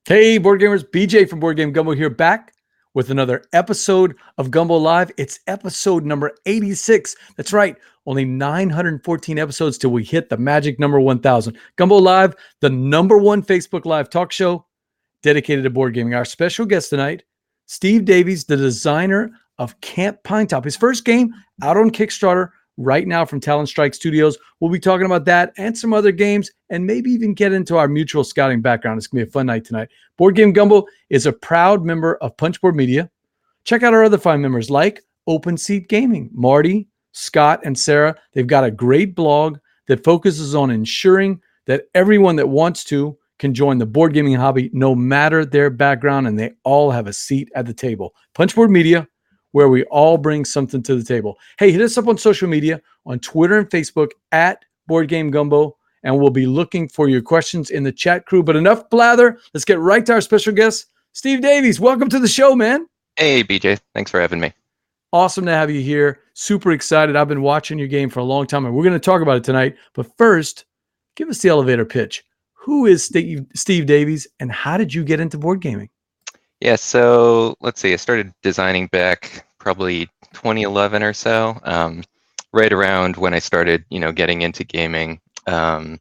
Hey, board gamers, BJ from Board Game Gumbo here, back with another episode of Gumbo Live. It's episode number 86. That's right, only 914 episodes till we hit the magic number 1,000. Gumbo Live, the number one Facebook Live talk show dedicated to board gaming. Our special guest tonight, Steve Davies, the designer of Camp Pinetop. His first game out on Kickstarter right now from Talon Strikes Studios. We'll be talking about that and some other games and maybe even get into our mutual scouting background. It's going to be a fun night tonight. Board Game Gumbo is a proud member of Punchboard Media. Check out our other fine members like Open Seat Gaming, Marty, Scott, and Sarah. They've got a great blog that focuses on ensuring that everyone that wants to can join the board gaming hobby no matter their background, and they all have a seat at the table. Punchboard Media, where we all bring something to the table. Hey, hit us up on social media, on Twitter and Facebook at Board Game Gumbo, and we'll be looking for your questions in the chat crew. But enough blather. Let's get right to our special guest, Steve Davies. Welcome to the show, man. Hey, BJ. Thanks for having me. Awesome to have you here. Super excited. I've been watching your game for a long time, and we're going to talk about it tonight. But first, give us the elevator pitch. Who is Steve Davies, and how did you get into board gaming? Yeah, so let's see. I started designing back probably 2011 or so, right around when I started, getting into gaming. Yeah,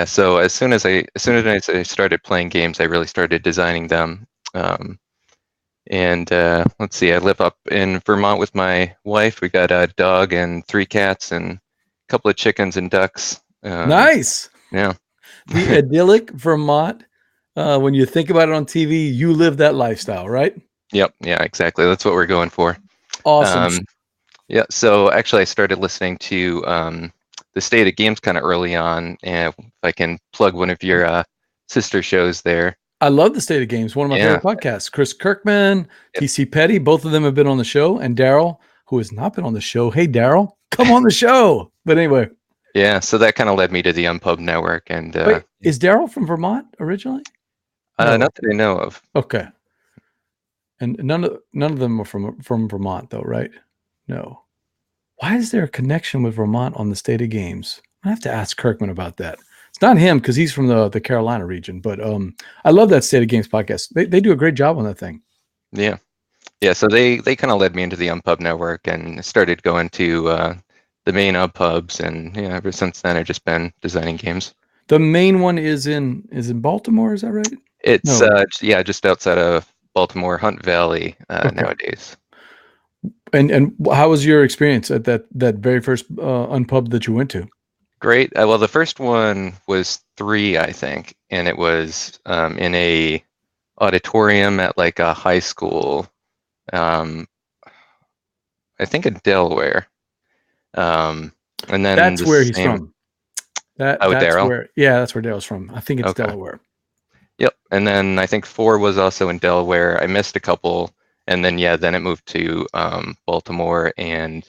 so as soon as I started playing games, I really started designing them. Let's see. I live up in Vermont with my wife. We got a dog and 3 cats and a couple of chickens and ducks. Nice. Yeah. The idyllic Vermont. When you think about it on TV, you live that lifestyle, right? Yep. Yeah, exactly. That's what we're going for. Awesome. Yeah. So actually, I started listening to the State of Games kind of early on, and if I can plug one of your sister shows there. I love the State of Games. One of my favorite podcasts. Chris Kirkman, TC Petty, both of them have been on the show, and Daryl, who has not been on the show. Hey, Daryl, come on the show. But anyway. Yeah. So that kind of led me to the Unpub Network. And wait, is Daryl from Vermont originally? No. Not that I know of. Okay. And none of them are from Vermont, though, right? No. Why is there a connection with Vermont on the State of Games? I have to ask Kirkman about that. It's not him because he's from the Carolina region, but I love that State of Games podcast. They do a great job on that thing. Yeah. Yeah. So they kind of led me into the Unpub Network and started going to the main Unpubs, and ever since then I've just been designing games. The main one is in Baltimore, is that right? It's just outside of Baltimore, Hunt Valley nowadays. And how was your experience at that very first Unpub that you went to? Great. Well, the first one was 3, I think, and it was in a auditorium at like a high school, I think in Delaware. And then that's where he's from. That's Daryl? That's where Daryl's from. I think it's Delaware. Yep. And then I think 4 was also in Delaware. I missed a couple. And then, then it moved to Baltimore. And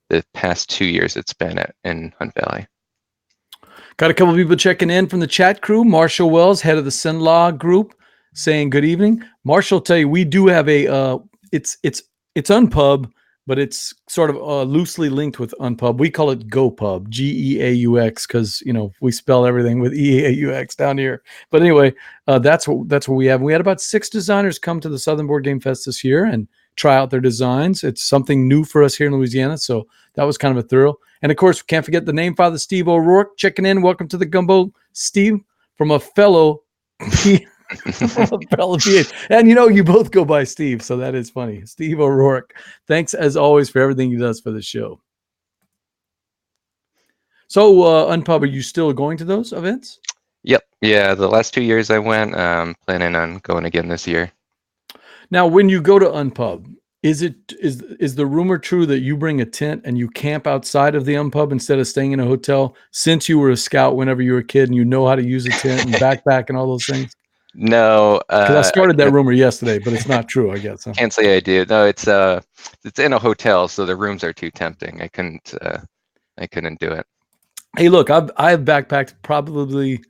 the past 2 years it's been in Hunt Valley. Got a couple people checking in from the chat crew. Marshall Wells, head of the Sinlaw group, saying good evening. Marshall, tell you, we do have a, it's Unpub, but it's sort of loosely linked with Unpub. We call it GoPub, Geaux, because we spell everything with EAUX down here. But anyway, that's what we have. We had about 6 designers come to the Southern Board Game Fest this year and try out their designs. It's something new for us here in Louisiana, so that was kind of a thrill. And of course, we can't forget the name father, Steve O'Rourke, checking in. Welcome to the Gumbo, Steve, from a fellow. And you both go by Steve, so that is funny. Steve O'Rourke, thanks as always for everything he does for the show. So Unpub, are you still going to those events? Yep. Yeah, the last 2 years I went. Planning on going again this year. Now, when you go to Unpub, is the rumor true that you bring a tent and you camp outside of the Unpub instead of staying in a hotel, since you were a scout whenever you were a kid and you know how to use a tent and backpack and all those things? No, because I started that rumor yesterday, but it's not true, I guess. Huh? Can't say I do. No, it's in a hotel, so the rooms are too tempting. I couldn't do it. Hey, look, I've backpacked probably,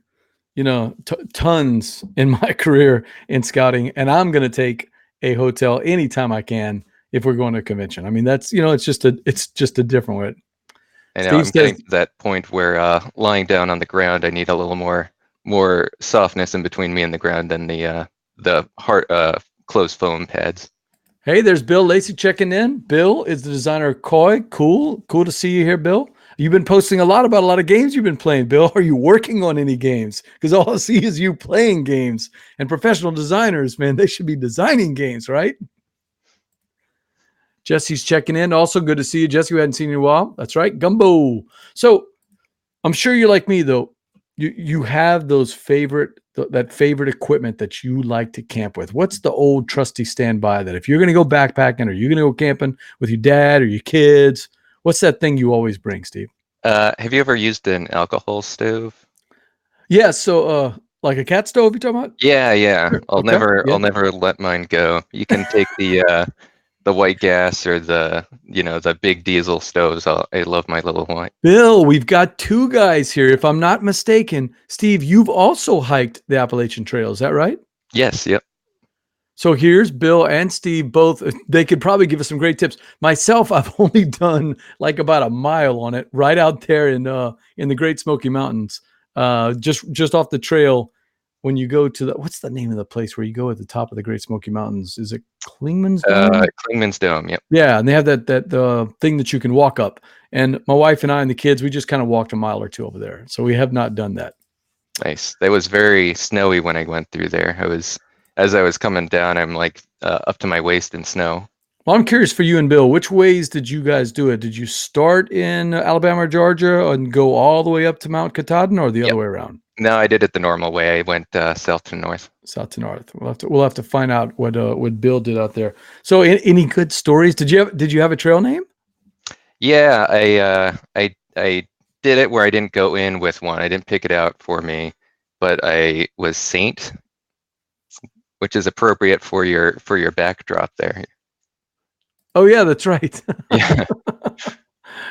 tons in my career in scouting, and I'm going to take a hotel anytime I can if we're going to a convention. I mean, that's it's just a different way. I know I'm getting to that point where lying down on the ground, I need a little more more softness in between me and the ground than the hard closed foam pads. Hey, there's Bill Lacey checking in. Bill is the designer of Koi. Cool to see you here, Bill. You've been posting a lot about a lot of games you've been playing, Bill. Are you working on any games? Because all I see is you playing games. And professional designers, man, they should be designing games, right? Jesse's checking in. Also good to see you, Jesse. We hadn't seen you in a while. That's right, Gumbo. So I'm sure you're like me, though. You have those that favorite equipment that you like to camp with. What's the old trusty standby that if you're going to go backpacking or you're going to go camping with your dad or your kids, what's that thing you always bring, Steve? Have you ever used an alcohol stove? Yeah, so like a cat stove you're talking about? Yeah. Sure. I'll Okay. never Yeah. I'll never let mine go. You can take the white gas or the big diesel stoves. I love my little white. Bill, we've got two guys here. If I'm not mistaken, Steve, you've also hiked the Appalachian Trail. Is that right? Yes, yep. So here's Bill and Steve both. They could probably give us some great tips. Myself, I've only done like about a mile on it, right out there in the Great Smoky Mountains, just off the trail. When you go to what's the name of the place where you go at the top of the Great Smoky Mountains? Is it Clingman's Dome? Clingman's Dome, yep. Yeah, and they have that thing that you can walk up. And my wife and I and the kids, we just kind of walked a mile or two over there. So we have not done that. Nice. It was very snowy when I went through there. As I was coming down, I'm like up to my waist in snow. Well, I'm curious for you and Bill, which ways did you guys do it? Did you start in Alabama or Georgia and go all the way up to Mount Katahdin, or the other way around? No, I did it the normal way. I went south to north. South to north. We'll have to find out what Bill did out there. So, any good stories? Did you have a trail name? Yeah, I did it where I didn't go in with one. I didn't pick it out for me, but I was Saint, which is appropriate for your backdrop there. Oh yeah, that's right. Yeah.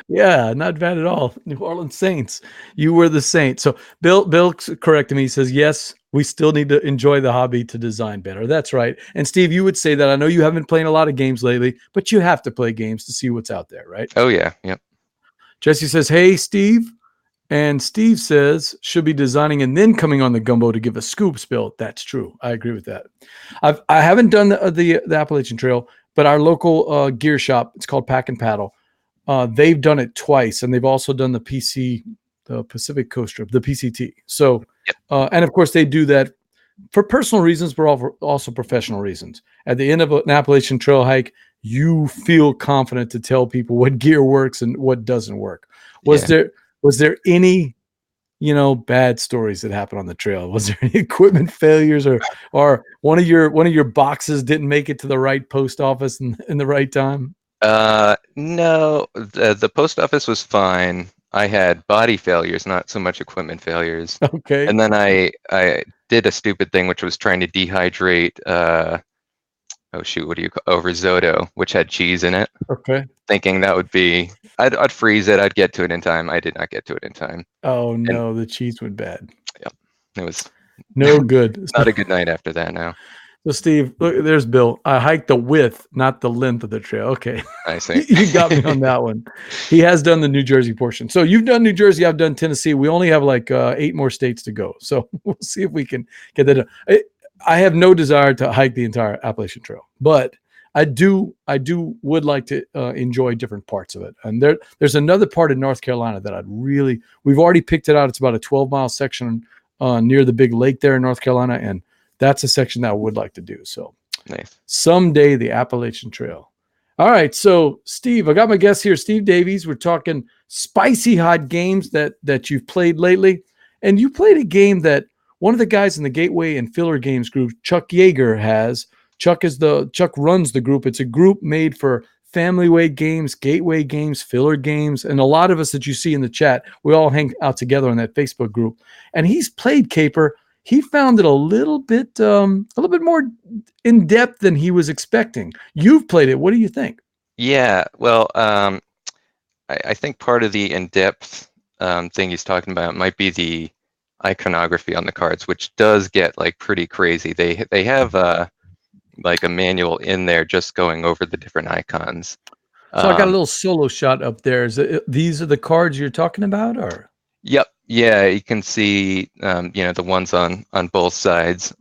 Yeah, not bad at all. New Orleans Saints. You were the Saint. So Bill corrected me. He says, yes, we still need to enjoy the hobby to design better. That's right. And Steve, you would say that. I know you haven't been playing a lot of games lately, but you have to play games to see what's out there, right? Oh yeah, yep. Jesse says, hey, Steve. And Steve says, should be designing and then coming on the Gumbo to give a scoop spill. That's true. I agree with that. I haven't done the Appalachian Trail, but our local gear shop, it's called Pack and Paddle. They've done it twice, and they've also done the Pacific Coast Trip, the PCT. So, and of course, they do that for personal reasons, but also professional reasons. At the end of an Appalachian Trail hike, you feel confident to tell people what gear works and what doesn't work. Was there any, bad stories that happened on the trail? Was there any equipment failures, or one of your boxes didn't make it to the right post office in the right time? No, the post office was fine. I had body failures, not so much equipment failures. Okay. And then I did a stupid thing, which was trying to dehydrate risotto, which had cheese in it. Okay. Thinking that would be, I'd freeze it, I'd get to it in time. I did not get to it in time. Oh no, the cheese went bad. Yep. It was no good. Not a good night after that now. So Steve, look, there's Bill. I hiked the width, not the length of the trail. Okay. I see. You got me on that one. He has done the New Jersey portion. So you've done New Jersey, I've done Tennessee. We only have like 8 more states to go. So we'll see if we can get that done. I have no desire to hike the entire Appalachian Trail, but I would like to enjoy different parts of it. And there's another part in North Carolina that we've already picked it out. It's about a 12-mile section near the big lake there in North Carolina. And that's a section that I would like to do. So nice. Someday the Appalachian Trail. All right. So Steve, I got my guest here, Steve Davies. We're talking spicy hot games that you've played lately. And you played a game that one of the guys in the Gateway and Filler Games group, Chuck Yeager, has. Chuck runs the group. It's a group made for family weight games, gateway games, filler games, and a lot of us that you see in the chat, we all hang out together on that Facebook group. And he's played Caper. He found it a little bit more in depth than he was expecting. You've played it. What do you think? Yeah, well, I think part of the in-depth thing he's talking about might be the iconography on the cards, which does get like pretty crazy. They have like a manual in there just going over the different icons. So I got a little solo shot up there. These are the cards you're talking about, or? Yep. Yeah, you can see the ones on both sides.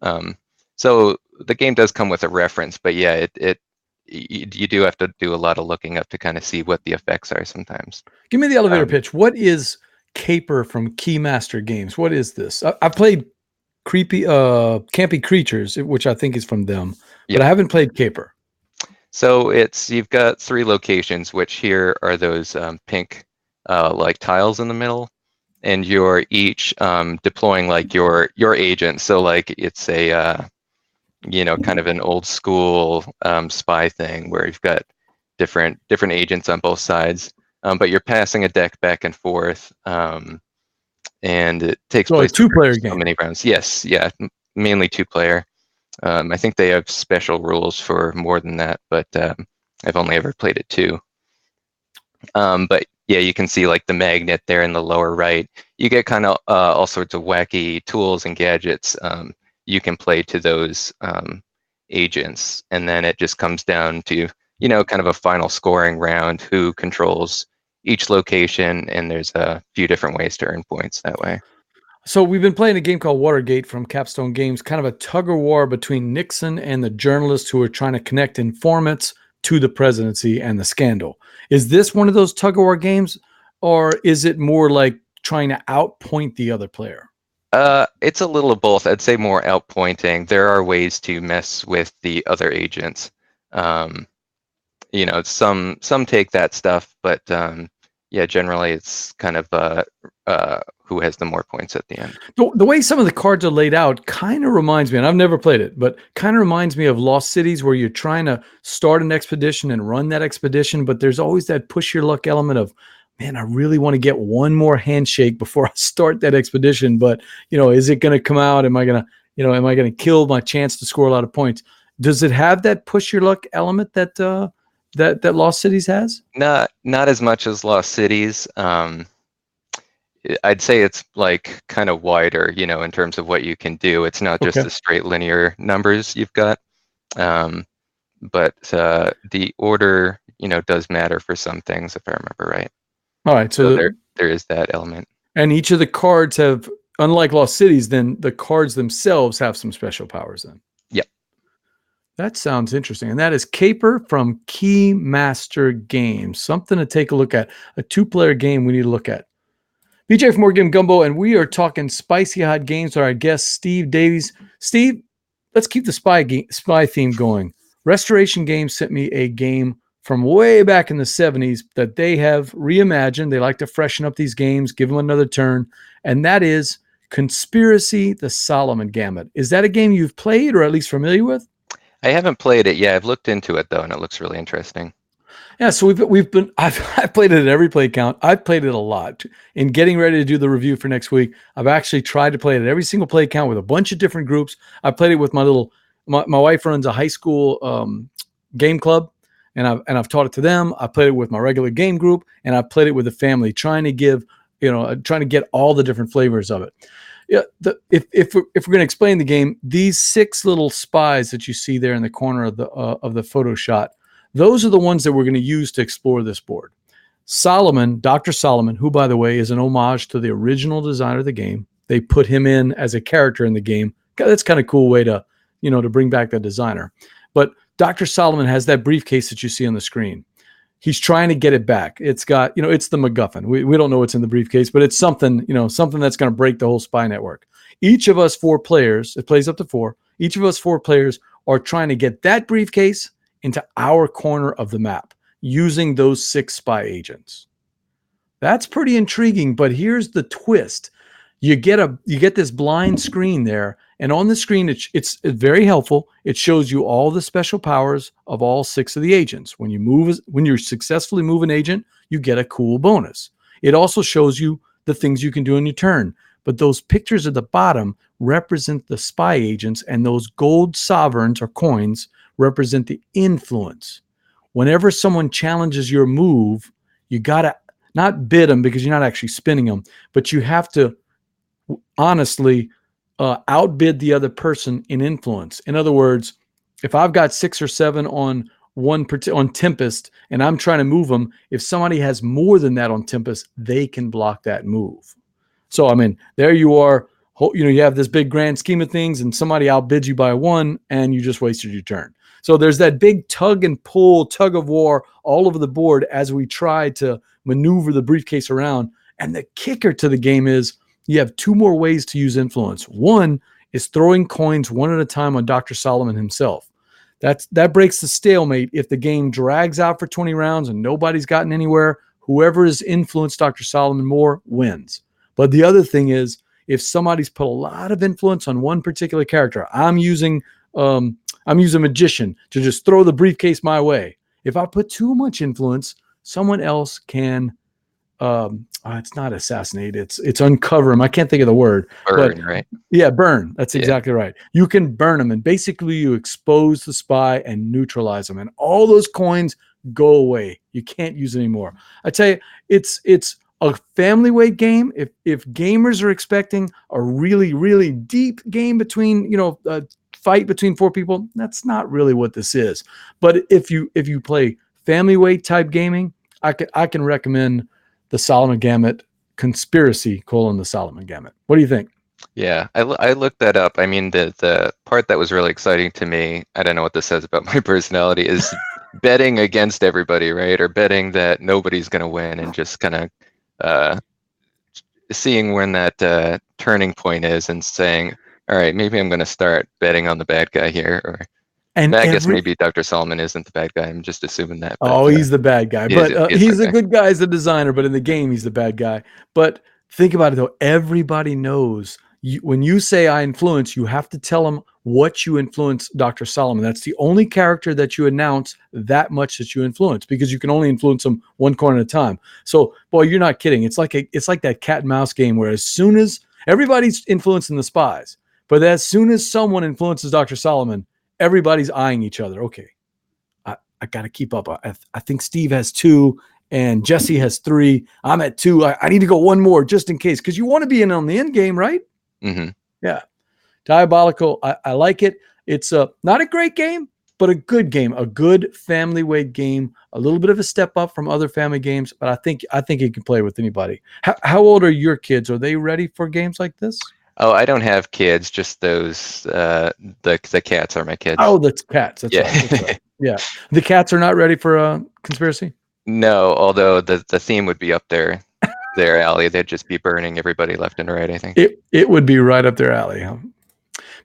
So the game does come with a reference, but yeah, you do have to do a lot of looking up to kind of see what the effects are sometimes. Give me the elevator Um, pitch. What is Caper from Keymaster Games? What is this? I played creepy Campy Creatures, which I think is from them, but yep. I haven't played Caper. So you've got 3 locations, which here are those pink like tiles in the middle, and you're each deploying like your agent. So like it's a kind of an old school spy thing where you've got different agents on both sides, but you're passing a deck back and forth, and it takes So a place over two-player so game. many rounds. Yes, yeah, mainly 2-player. I think they have special rules for more than that, but I've only ever played it 2. But yeah, you can see like the magnet there in the lower right. You get kind of all sorts of wacky tools and gadgets you can play to those agents, and then it just comes down to kind of a final scoring round, who controls each location, and there's a few different ways to earn points that way. So we've been playing a game called Watergate from Capstone Games, kind of a tug of war between Nixon and the journalists who are trying to connect informants to the presidency and the scandal. Is this one of those tug of war games, or is it more like trying to outpoint the other player? It's a little of both. I'd say more outpointing. There are ways to mess with the other agents. Um, some take that stuff, but yeah, generally it's kind of who has the more points at the end. The way some of the cards are laid out kind of reminds me, and I've never played it, but kind of reminds me of Lost Cities, where you're trying to start an expedition and run that expedition, but there's always that push your luck element of, man, I really want to get one more handshake before I start that expedition. But is it going to come out? Am I going to kill my chance to score a lot of points? Does it have that push your luck element that that Lost Cities has? Not as much as Lost Cities. I'd say it's like kind of wider, in terms of what you can do. It's not just Okay. the straight linear numbers you've got, but the order, does matter for some things, if I remember right. All right. So So there is that element. and each of the cards have, unlike Lost Cities, then the cards themselves have some special powers then. Yep. That sounds interesting. And that is Caper from Keymaster Games. Something to take a look at. A 2-player game we need to look at. BJ from Board Game Gumbo, and we are talking spicy hot games with our guest, Steve Davies. Steve, let's keep the spy theme going. Restoration Games sent me a game from way back in the 70s that they have reimagined. They like to freshen up these games, give them another turn, and that is Conspiracy: The Solomon Gambit. Is that a game you've played or at least familiar with? I haven't played it yet. I've looked into it though, and it looks really interesting. Yeah, so I've played it at every play count. I've played it a lot. In getting ready to do the review for next week, I've actually tried to play it at every single play count with a bunch of different groups. I played it with my wife runs a high school game club, and I've taught it to them. I played it with my regular game group, and I played it with the family, trying to get all the different flavors of it. Yeah, if we're going to explain the game, these 6 little spies that you see there in the corner of the photo shot, those are the ones that we're going to use to explore this board. Solomon, Dr. Solomon, who, by the way, is an homage to the original designer of the game. They put him in as a character in the game. That's kind of a cool way to bring back the designer. But Dr. Solomon has that briefcase that you see on the screen. He's trying to get it back. It's got, it's the MacGuffin. We don't know what's in the briefcase, but it's something that's going to break the whole spy network. Each of us 4 players, it plays up to 4. Each of us 4 players are trying to get that briefcase into our corner of the map using those 6 spy agents. That's pretty intriguing, but here's the twist. You get this blind screen there, and on the screen it's very helpful. It shows you all the special powers of all 6 of the agents. When you successfully move an agent, you get a cool bonus. It also shows you the things you can do in your turn. But those pictures at the bottom represent the spy agents, and those gold sovereigns or coins represent the influence. Whenever someone challenges your move, you got to not bid them because you're not actually spinning them, but you have to honestly outbid the other person in influence. In other words, if I've got 6 or 7 on on Tempest and I'm trying to move them, if somebody has more than that on Tempest, they can block that move. So, I mean, there you are, you have this big grand scheme of things and somebody outbids you by one and you just wasted your turn. So there's that big tug and pull, tug of war all over the board as we try to maneuver the briefcase around. And the kicker to the game is you have two more ways to use influence. One is throwing coins one at a time on Dr. Solomon himself. That breaks the stalemate. If the game drags out for 20 rounds and nobody's gotten anywhere, whoever has influenced Dr. Solomon more wins. But the other thing is, if somebody's put a lot of influence on one particular character, I'm using magician to just throw the briefcase my way. If I put too much influence, someone else can it's not assassinate, it's uncover him. I can't think of the word. Burn, but right? Yeah, burn. That's exactly right. You can burn them, and basically you expose the spy and neutralize them, and all those coins go away. You can't use it anymore. I tell you, it's a family weight game. If gamers are expecting a really, really deep game between, a fight between four people, that's not really what this is. But if you play family weight type gaming, I can recommend the Solomon Gambit Conspiracy: the Solomon Gambit. What do you think? Yeah, I looked that up. I mean, the part that was really exciting to me, I don't know what this says about my personality, is betting against everybody, right? Or betting that nobody's going to win and just kind of seeing when that turning point is and saying, all right, maybe I'm going to start betting on the bad guy here. Or And I guess maybe Dr. Solomon isn't the bad guy. I'm just assuming that. But, he's the bad guy. He's a good guy as a designer, but in the game, he's the bad guy. But think about it, though. Everybody knows when you say I influence, you have to tell them what you influence Dr. Solomon. That's the only character that you announce that much that you influence, because you can only influence them one coin at a time. So, boy, you're not kidding. It's like that cat and mouse game where as soon as everybody's influencing the spies, but as soon as someone influences Dr. Solomon, everybody's eyeing each other. Okay, I got to keep up. I think Steve has 2 and Jesse has 3. I'm at 2. I need to go one more just in case, because you want to be in on the end game, right? Mm-hmm. Yeah. Diabolical. I like it. It's not a great game, but a good game, a good family weight game, a little bit of a step up from other family games, but I think you can play with anybody. How old are your kids? Are they ready for games like this? Oh, I don't have kids, just those the cats are my kids. Oh, the cats. That's right. That's right. Yeah. The cats are not ready for a conspiracy? No, although the theme would be up their alley. They'd just be burning everybody left and right, I think. It would be right up their alley. Huh?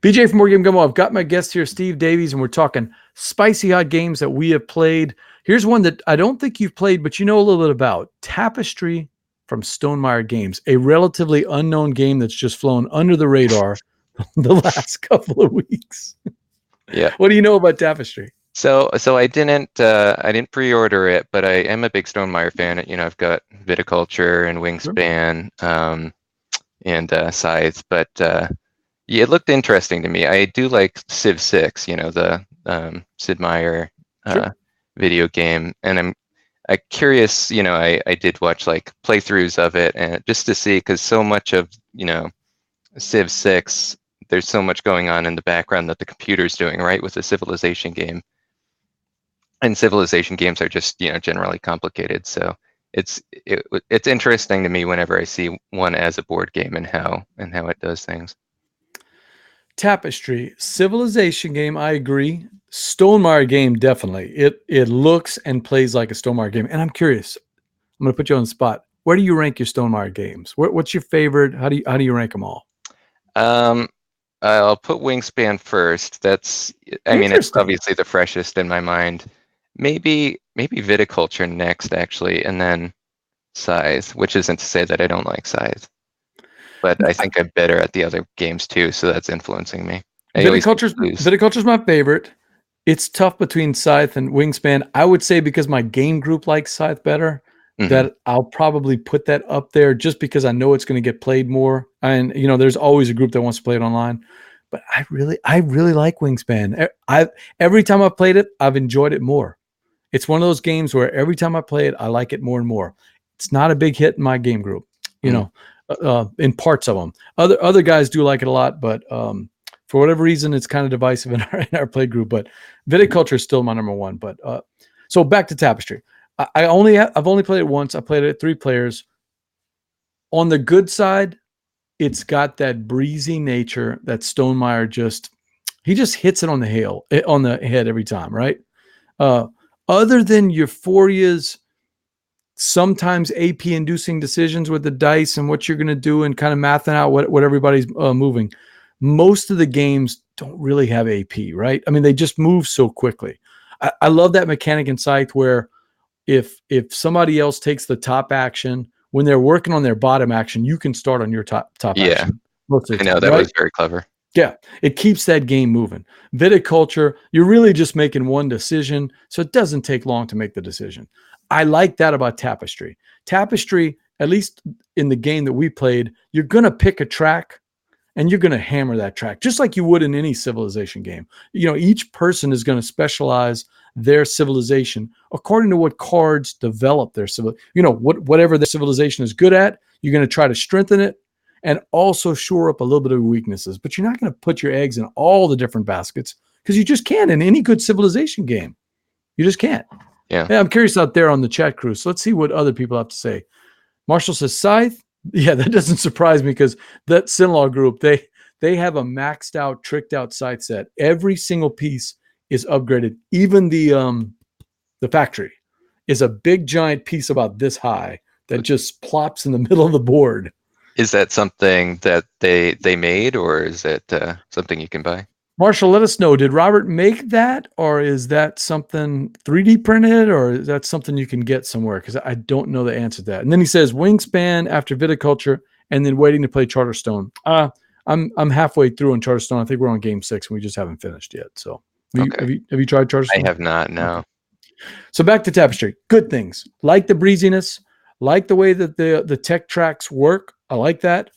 BJ from Board Game Gumbo. I've got my guest here, Steve Davies, and we're talking spicy hot games that we have played. Here's one that I don't think you've played, but you know a little bit about. Tapestry from Stonemaier Games, a relatively unknown game that's just flown under the radar the last couple of weeks. Yeah. What do you know about Tapestry? So I didn't pre-order it, but I am a big Stonemaier fan. I've got Viticulture and Wingspan, and Scythe, but yeah, it looked interesting to me. I do like Civ 6, the Sid Meier video game, and I'm curious. I did watch like playthroughs of it, and just to see, because so much of Civ 6, there's so much going on in the background that the computer's doing, right, with the Civilization game. And Civilization games are just generally complicated, so it's interesting to me whenever I see one as a board game and how it does things. Tapestry, Civilization game, I agree. Stonemaier game, definitely. It looks and plays like a Stonemaier game. And I'm curious, I'm going to put you on the spot. Where do you rank your Stonemaier games? What's your favorite? How do you rank them all? I'll put Wingspan first. It's obviously the freshest in my mind. Maybe Viticulture next, actually, and then Scythe, which isn't to say that I don't like Scythe. But I think I'm better at the other games too, so that's influencing me. Viticulture's my favorite. It's tough between Scythe and Wingspan. I would say, because my game group likes Scythe better, that I'll probably put that up there just because I know it's going to get played more. And there's always a group that wants to play it online. But I really like Wingspan. Every time I've played it, I've enjoyed it more. It's one of those games where every time I play it, I like it more and more. It's not a big hit in my game group, in parts of them. Other guys do like it a lot, but for whatever reason, it's kind of divisive in our play group. But Viticulture is still my number one. But so back to Tapestry. I've only played it once. I played it at 3 players. On the good side, it's got that breezy nature that Stonemaier he just hits it on the head every time, right? Other than Euphoria's sometimes AP inducing decisions with the dice and what you're going to do and kind of mathing out what everybody's moving, most of the games don't really have AP, right? I mean, they just move so quickly. I love that mechanic in Scythe where if somebody else takes the top action when they're working on their bottom action, you can start on your top Yeah, action most of I the know time, that right? was very clever. Yeah, it keeps that game moving. Viticulture, you're really just making one decision, so it doesn't take long to make the decision. I like that about Tapestry. Tapestry, at least in the game that we played, you're going to pick a track and you're going to hammer that track just like you would in any civilization game. You know, each person is going to specialize their civilization according to what cards develop their whatever their civilization is good at, you're going to try to strengthen it and also shore up a little bit of weaknesses. But you're not going to put your eggs in all the different baskets because you just can't in any good civilization game. You just can't. Yeah. I'm curious out there on the chat crew. So let's see what other people have to say. Marshall says Scythe. Yeah, that doesn't surprise me because that Sinlaw group, they have a maxed out, tricked out Scythe set. Every single piece is upgraded. Even the factory is a big giant piece about this high that just plops in the middle of the board. Is that something that they made, or is it something you can buy? Marshall, let us know. Did Robert make that, or is that something 3D printed, or is that something you can get somewhere? Because I don't know the answer to that. And then he says Wingspan after Viticulture, and then waiting to play Charterstone. I'm halfway through on Charterstone. I think we're on game 6, and we just haven't finished yet. So, have you tried Charterstone? I have not. No. Okay. So back to Tapestry. Good things like the breeziness, like the way that the tech tracks work. I like that.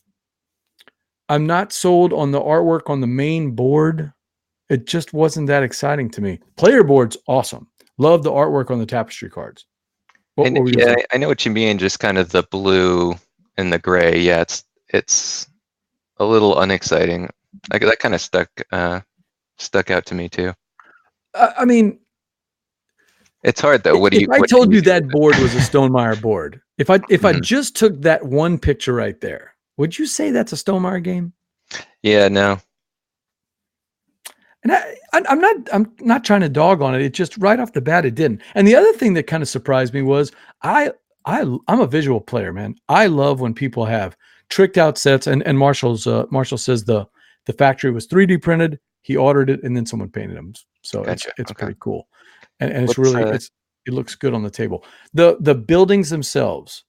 I'm not sold on the artwork on the main board. It just wasn't that exciting to me. Player board's awesome. Love the artwork on the Tapestry cards. I know what you mean. Just kind of the blue and the gray. Yeah, it's a little unexciting. Like that kind of stuck out to me too. I mean, it's hard though. If I told you that board was a Stonemaier board, if I just took that one picture right there, would you say that's a Stonemaier game? Yeah, no. And I'm not trying to dog on it. It just right off the bat it didn't. And the other thing that kind of surprised me was I'm a visual player, man. I love when people have tricked out sets. And Marshall says the factory was 3D printed. He ordered it and then someone painted them. So gotcha. it's pretty cool. And it's really it looks good on the table. The buildings themselves,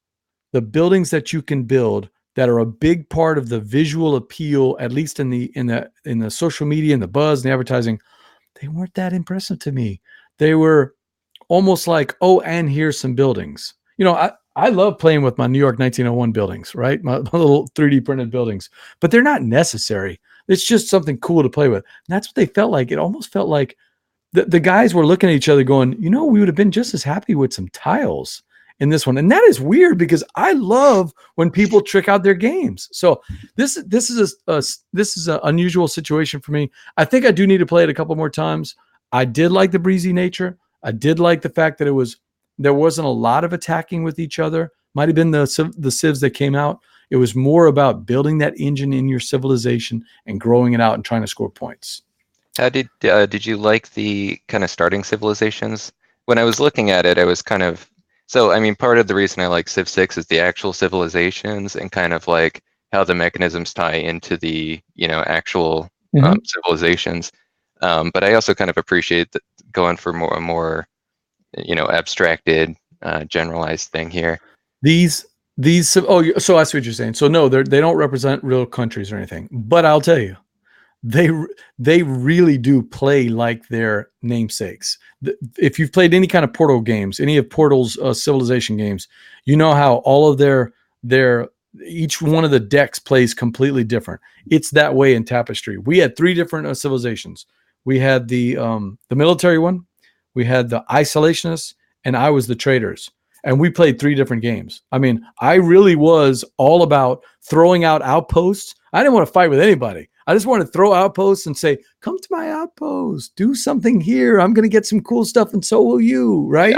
the buildings that you can build that are a big part of the visual appeal, at least in the social media and the buzz and the advertising, they weren't that impressive to me. They were almost like, oh, and here's some buildings. You know, I love playing with my New York 1901 buildings, right? My little 3D printed buildings, but they're not necessary. It's just something cool to play with. And that's what they felt like. It almost felt like the guys were looking at each other going, you know, we would have been just as happy with some tiles in this one. And that is weird because I love when people trick out their games. So this is an unusual situation for me. I think I do need to play it a couple more times. I did like the breezy nature. I did like the fact that there wasn't a lot of attacking with each other. Might have been the civs that came out. It was more about building that engine in your civilization and growing it out and trying to score points. How did you like the kind of starting civilizations? When I was looking at it, I was kind of I mean, part of the reason I like Civ 6 is the actual civilizations and kind of like how the mechanisms tie into the actual civilizations. But I also kind of appreciate going for more abstracted, generalized thing here. So I see what you're saying. So no, they don't represent real countries or anything. But I'll tell you, they really do play like their namesakes. If you've played any kind of Portal games, any of Portal's civilization games, you know how all of their each one of the decks plays completely different. It's that way in Tapestry. We had 3 different civilizations. We had the military one, we had the isolationists, and I was the traders. And we played 3 different games. I mean, I really was all about throwing out outposts. I didn't want to fight with anybody. I just want to throw outposts and say, come to my outpost, do something here. I'm going to get some cool stuff and so will you, right?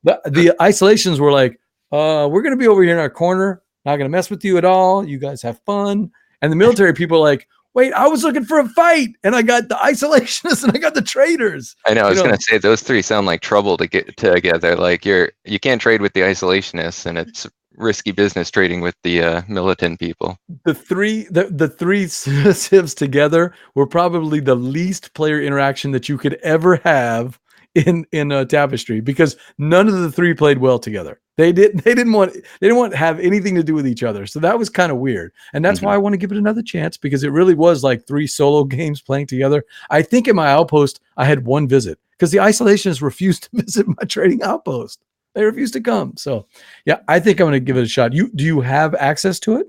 Yeah. The isolations were like, we're going to be over here in our corner. Not going to mess with you at all. You guys have fun. And the military people are like, wait, I was looking for a fight, and I got the isolationists and I got the traders. I know. I You was know, gonna say those three sound like trouble to get together. Like you can't trade with the isolationists, and it's risky business trading with the militant people. the three civs together were probably the least player interaction that you could ever have in Tapestry, because none of the three played well together. They didn't want to have anything to do with each other. So that was kind of weird. And that's why I want to give it another chance, because it really was like three solo games playing together. I think in my outpost I had one visit because the isolationists refused to visit my trading outpost. They refused to come. So yeah, I think I'm going to give it a shot. Do you have access to it?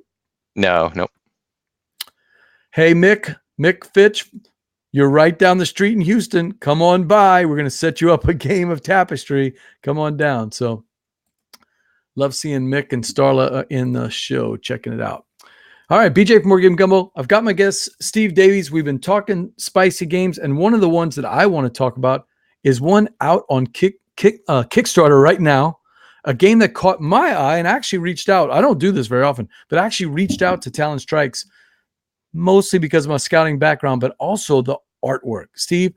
No, nope. Hey, Mick Fitch, you're right down the street in Houston. Come on by. We're going to set you up a game of Tapestry. Come on down. So love seeing Mick and Starla in the show, checking it out. All right, BJ from Board Game Gumbo. I've got my guest, Steve Davies. We've been talking spicy games, and one of the ones that I want to talk about is one out on Kickstarter right now, a game that caught my eye and actually reached out. I don't do this very often, but actually reached out to Talon Strikes, mostly because of my scouting background, but also the artwork. Steve,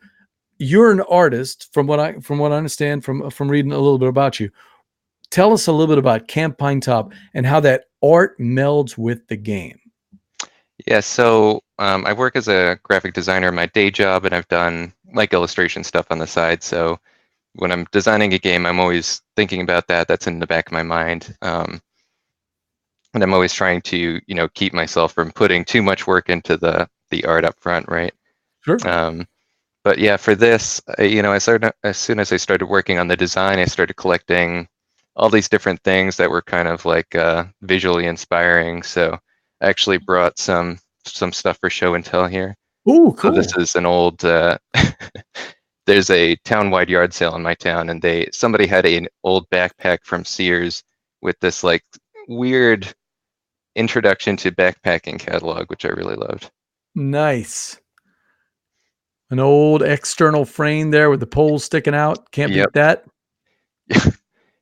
you're an artist, from what I understand from reading a little bit about you. Tell us a little bit about Camp Pinetop and how that art melds with the game. Yeah, so I work as a graphic designer in my day job, and I've done like illustration stuff on the side. So when I'm designing a game, I'm always thinking about that. That's in the back of my mind. And I'm always trying to, keep myself from putting too much work into the art up front, right? Sure. But yeah, for this, I started, as soon as I started working on the design, I started collecting all these different things that were kind of like visually inspiring. So I actually brought some stuff for show and tell here. Oh, cool. So this is an old, there's a town-wide yard sale in my town, and somebody had an old backpack from Sears with this like weird introduction to backpacking catalog, which I really loved. Nice. An old external frame there with the poles sticking out. Can't beat that.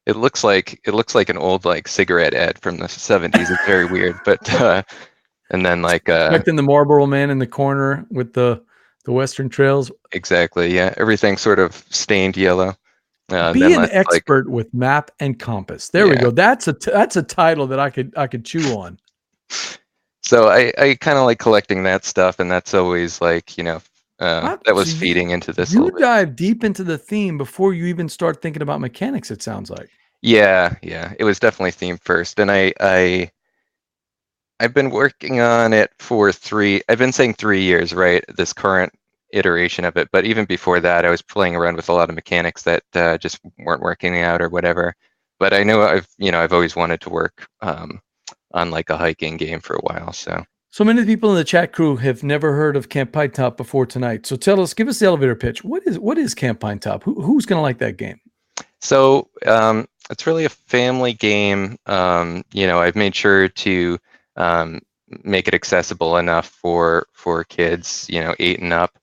It looks like an old like cigarette ad from the 70s. It's very weird, but and then like expecting the Marlboro Man in the corner with the Western Trails. Exactly, yeah. Everything sort of stained yellow. Be an expert with map and compass. There we go. That's a title that I could chew on. So I kind of like collecting that stuff, and that's always like that was feeding into this. You dive deep into the theme before you even start thinking about mechanics, it sounds like. Yeah. It was definitely theme first, and I've been working on it for I've been saying 3 years, right? This current iteration of it, but even before that, I was playing around with a lot of mechanics that just weren't working out or whatever. But I know I've always wanted to work on like a hiking game for a while. So many people in the chat crew have never heard of Camp Pinetop before tonight. So give us the elevator pitch. What is Camp Pinetop? Who's going to like that game? So it's really a family game. I've made sure to make it accessible enough for kids, 8 and up.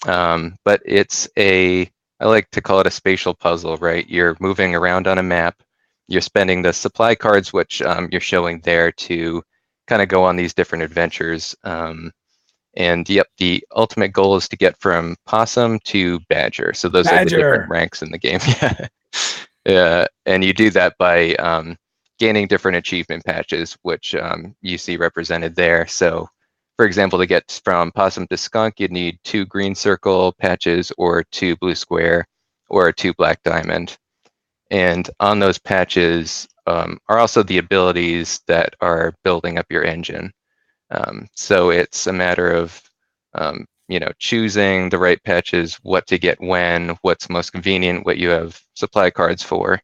But I like to call it a spatial puzzle, right? You're moving around on a map. You're spending the supply cards, which you're showing there, to kind of go on these different adventures. And yep, the ultimate goal is to get from possum to badger. So those are the different ranks in the game. Yeah. And you do that by gaining different achievement patches, which you see represented there. So for example, to get from possum to skunk, you'd need 2 green circle patches, or 2 blue square, or 2 black diamond. And on those patches are also the abilities that are building up your engine. So it's a matter of choosing the right patches, what to get when, what's most convenient, what you have supply cards for,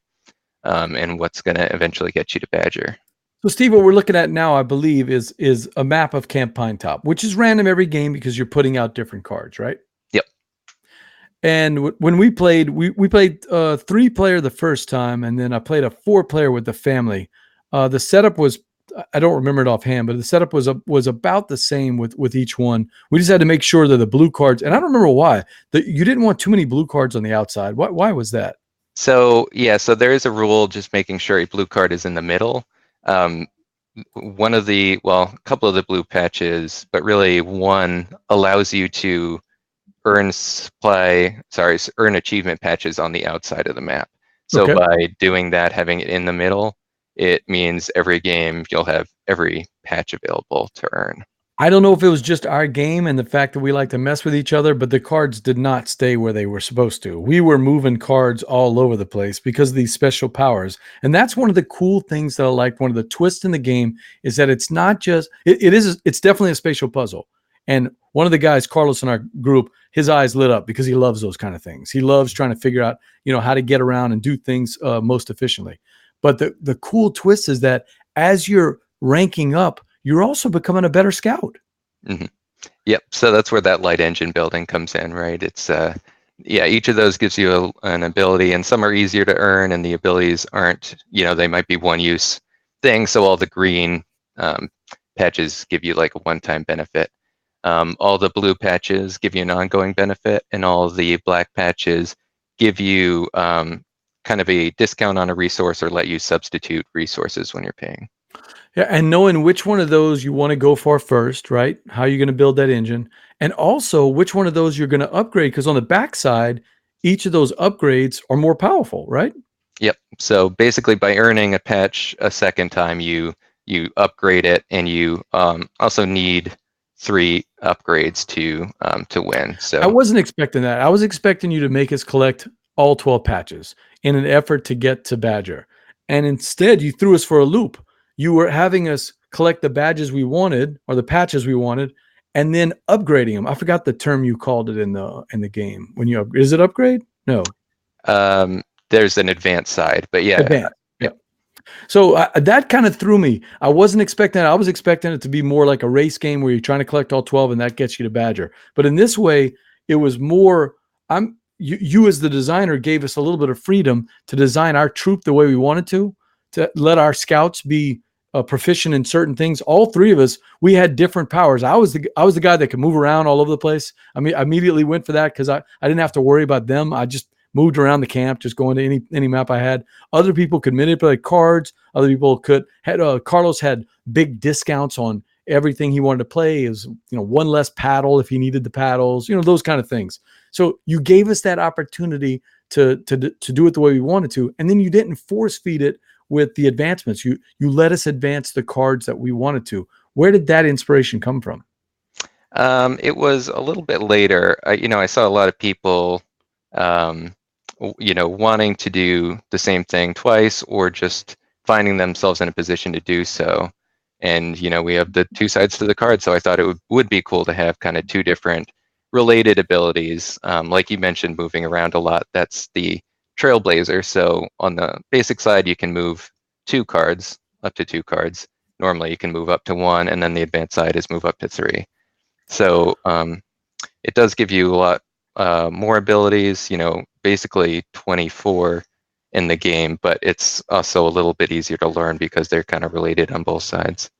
and what's going to eventually get you to badger. So Steve, what we're looking at now, I believe, is a map of Camp Pinetop, which is random every game because you're putting out different cards, right? Yep. And when we played, we played 3-player the first time, and then I played a 4-player with the family. The setup was, I don't remember it offhand, but the setup was about the same with each one. We just had to make sure that the blue cards, and I don't remember why, that you didn't want too many blue cards on the outside. Why was that? So yeah, so there is a rule, just making sure a blue card is in the middle. a couple of the blue patches, but really one allows you to earn earn achievement patches on the outside of the map. So Okay. by doing that, having it in the middle, it means every game you'll have every patch available to earn. I don't know if it was just our game and the fact that we like to mess with each other, but the cards did not stay where they were supposed to. We were moving cards all over the place because of these special powers. And that's one of the cool things that I like. One of the twists in the game is that it's not just, it's definitely a spatial puzzle. And one of the guys, Carlos in our group, his eyes lit up because he loves those kind of things. He loves trying to figure out, how to get around and do things most efficiently. But the cool twist is that as you're ranking up, you're also becoming a better scout. Mm-hmm. Yep. So that's where that light engine building comes in, right? It's each of those gives you an ability, and some are easier to earn, and the abilities aren't. They might be one-use things. So all the green patches give you like a one-time benefit. All the blue patches give you an ongoing benefit, and all the black patches give you kind of a discount on a resource or let you substitute resources when you're paying. Yeah, and knowing which one of those you want to go for first, right? How you're going to build that engine, and also which one of those you're going to upgrade, because on the backside, each of those upgrades are more powerful, right? Yep. So basically, by earning a patch a second time, you upgrade it, and you also need 3 upgrades to win. I So wasn't expecting that. I was expecting you to make us collect all 12 patches in an effort to get to Badger. And instead, you threw us for a loop. You were having us collect the badges we wanted or the patches we wanted and then upgrading them. I forgot the term you called it in the game. When you is it upgrade? No. there's an advanced side, but yeah. Advanced. Yeah. So that kind of threw me. I wasn't expecting that. I was expecting it to be more like a race game where you're trying to collect all 12 and that gets you to Badger. But in this way, it was more, you as the designer gave us a little bit of freedom to design our troop the way we wanted to let our scouts be proficient in certain things. All 3 of us, we had different powers. I was the guy that could move around all over the place. I mean, I immediately went for that because I didn't have to worry about them. I just moved around the camp, just going to any map I had. Other people could manipulate cards. Other people Carlos had big discounts on everything he wanted to play. It was, one less paddle if he needed the paddles, those kind of things. So you gave us that opportunity to do it the way we wanted to. And then you didn't force feed it with the advancements. You let us advance the cards that we wanted to. Where did that inspiration come from? It was a little bit later. I saw a lot of people wanting to do the same thing twice or just finding themselves in a position to do so. And, we have the 2 sides to the card. So I thought it would be cool to have kind of 2 different related abilities. Like you mentioned, moving around a lot, that's the Trailblazer. So on the basic side, you can move 2 cards, up to 2 cards. Normally you can move up to 1, and then the advanced side is move up to 3. So it does give you a lot more abilities, basically 24 in the game, but it's also a little bit easier to learn because they're kind of related on both sides.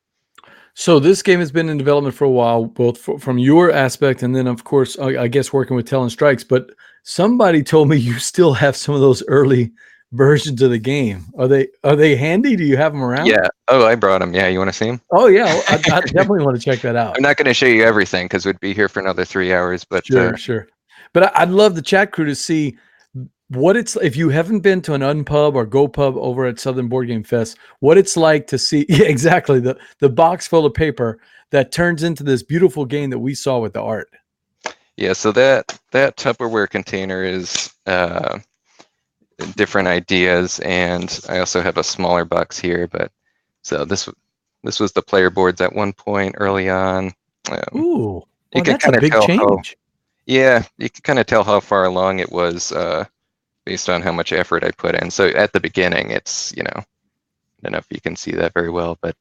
So this game has been in development for a while, both from your aspect and then, of course, I guess working with Talon Strikes. But somebody told me you still have some of those early versions of the game. Are they handy? Do you have them around? Yeah. Oh, I brought them. Yeah, you want to see them? Oh yeah, I definitely want to check that out. I'm not going to show you everything because we'd be here for another 3 hours, but Sure. But I'd love the chat crew to see what it's, if you haven't been to an Unpub or Go Pub over at Southern Board Game Fest, what it's like to see exactly the box full of paper that turns into this beautiful game that we saw with the art. Yeah, so that Tupperware container is different ideas, and I also have a smaller box here. But so this was the player boards at one point early on. Ooh, you can that's a kind of big tell change. you can kind of tell how far along it was based on how much effort I put in. So at the beginning, it's I don't know if you can see that very well, but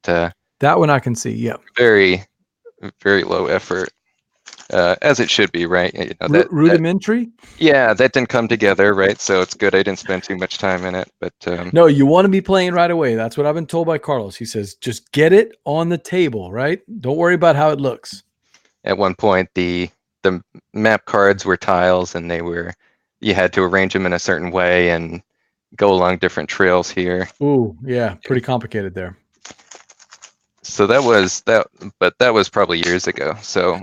that one I can see. Yeah, very, very low effort. As it should be, right? Rudimentary. Yeah, that didn't come together, right? So it's good I didn't spend too much time in it. But no, you want to be playing right away. That's what I've been told by Carlos. He says, just get it on the table, right? Don't worry about how it looks. At one point, the map cards were tiles, and you had to arrange them in a certain way and go along different trails here. Ooh, yeah, pretty complicated there. So that was that, but that was probably years ago. So,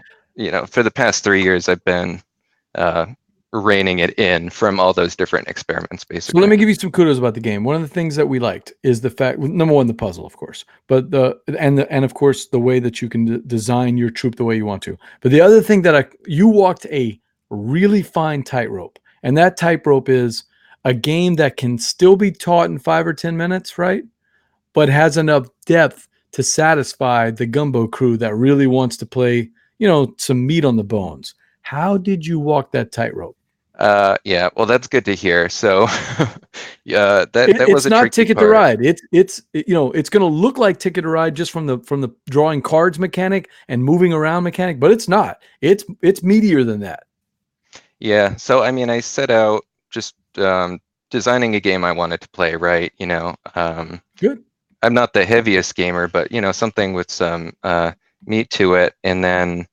for the past 3 years, I've been uh, reining it in from all those different experiments, So let basically. me give you some kudos about the game. One of the things that we liked is the fact, number one, the puzzle, of course, but and of course the way that you can design your troop the way you want to. But the other thing that you walked a really fine tightrope, and that tightrope is a game that can still be taught in 5 or 10 minutes, right? But has enough depth to satisfy the gumbo crew that really wants to play, some meat on the bones. How did you walk that tightrope? Yeah, well, that's good to hear. So, yeah, that was It's a not tricky Ticket to part. Ride. It's going to look like Ticket to Ride just from the drawing cards mechanic and moving around mechanic, but it's not. It's meatier than that. Yeah, so I mean, I set out just designing a game I wanted to play, right? Good. I'm not the heaviest gamer, but something with some meat to it. And then,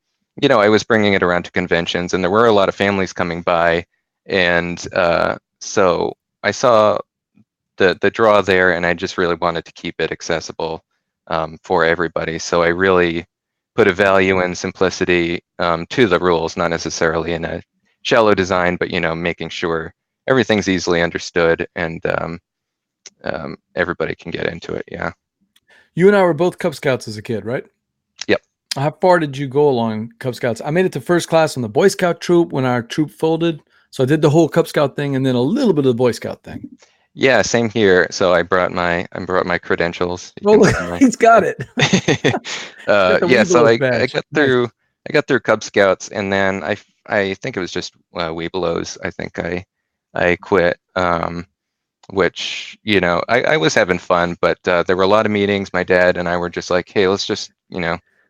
I was bringing it around to conventions, and there were a lot of families coming by, and so I saw the draw there, and I just really wanted to keep it accessible for everybody. So I really put a value in simplicity to the rules, not necessarily in a shallow design, but making sure everything's easily understood and everybody can get into it. Yeah. You and I were both Cub Scouts as a kid, right? Yep. How far did you go along Cub Scouts? I made it to first class on the Boy Scout troop when our troop folded. So I did the whole Cub Scout thing and then a little bit of the Boy Scout thing. Yeah, same here. So I brought my credentials. You Oh, can look, see my he's got it. Got the yeah, so Webelos I badge. got Nice. through Cub Scouts, and then I think it was just Webelos. I think I quit. Which I was having fun, but there were a lot of meetings. My dad and I were just like, hey, let's just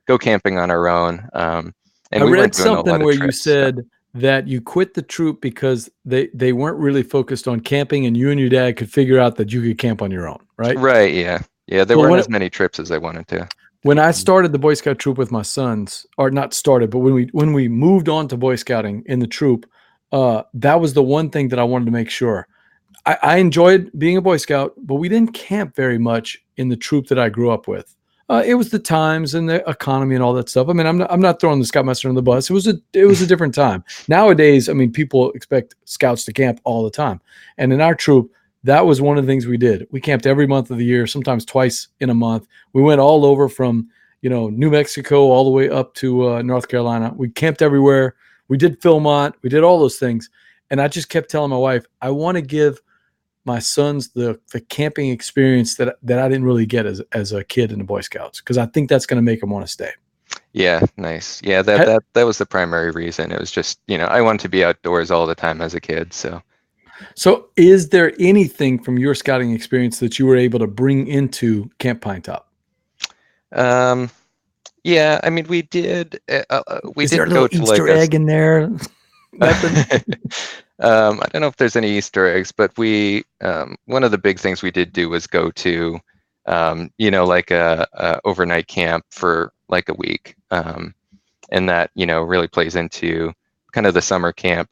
go camping on our own. And I we weren't read doing a lot something of where you trips. So. said that you quit the troop because they weren't really focused on camping, and you and your dad could figure out that you could camp on your own, right? Right, yeah. Yeah, there Well, weren't as many trips as I wanted to. when I started the Boy Scout troop with my sons, or not started, but when we moved on to Boy Scouting in the troop, that was the one thing that I wanted to make sure. I enjoyed being a Boy Scout, but we didn't camp very much in the troop that I grew up with. It was the times and the economy and all that stuff. I mean, I'm not throwing the Scoutmaster on the bus. It was a different time. Nowadays, I mean, people expect Scouts to camp all the time, and in our troop, that was one of the things we did. We camped every month of the year, sometimes twice in a month. We went all over from New Mexico all the way up to North Carolina. We camped everywhere. We did Philmont. We did all those things, and I just kept telling my wife, I want to give my sons the camping experience that I didn't really get as a kid in the Boy Scouts, because I think that's going to make them want to stay. Yeah, nice. Yeah, that was the primary reason. It was just, I wanted to be outdoors all the time as a kid. So is there anything from your scouting experience that you were able to bring into Camp Pinetop? Um, yeah, I mean, we Is there a did go little to like Easter a. egg in there? Nothing. I don't know if there's any Easter eggs, but one of the big things we did do was go to, like a overnight camp for like a week. And that, really plays into kind of the summer camp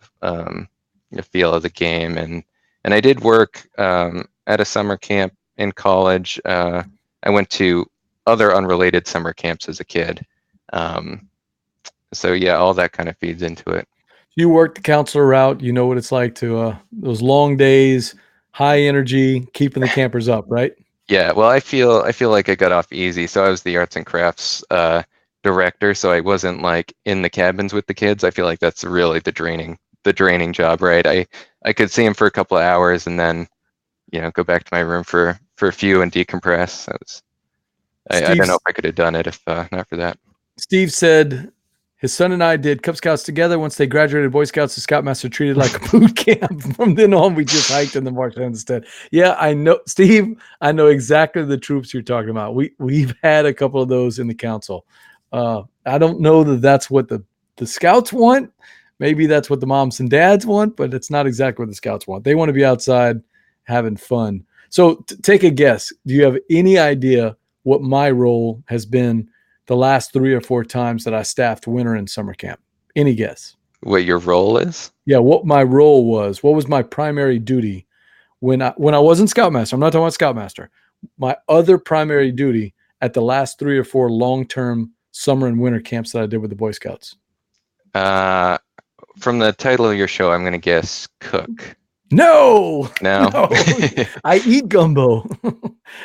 feel of the game. And I did work at a summer camp in college. I went to other unrelated summer camps as a kid. So yeah, all that kind of feeds into it. You work the counselor route. You know what it's like to those long days, high energy, keeping the campers up, right? Yeah, well, I feel like I got off easy. So I was the arts and crafts director, so I wasn't like in the cabins with the kids. I feel like that's really the draining job, right? I could see them for a couple of hours and then go back to my room for a few and decompress. I don't know Steve's if I could have done it if not for that. Steve said his son and I did Cub Scouts together. Once they graduated Boy Scouts, the Scoutmaster treated like a boot camp. From then on, we just hiked in the marsh instead. Yeah, I know, Steve. I know exactly the troops you're talking about. We've had a couple of those in the council. I don't know that that's what the Scouts want. Maybe that's what the moms and dads want, but it's not exactly what the Scouts want. They want to be outside having fun. So take a guess. Do you have any idea what my role has been the last 3 or 4 times that I staffed winter and summer camp? Any guess? What your role is? Yeah, what my role was. What was my primary duty when I wasn't Scoutmaster? I'm not talking about Scoutmaster. My other primary duty at the last 3 or 4 long-term summer and winter camps that I did with the Boy Scouts? From the title of your show, I'm going to guess cook. No, No. no, I eat gumbo.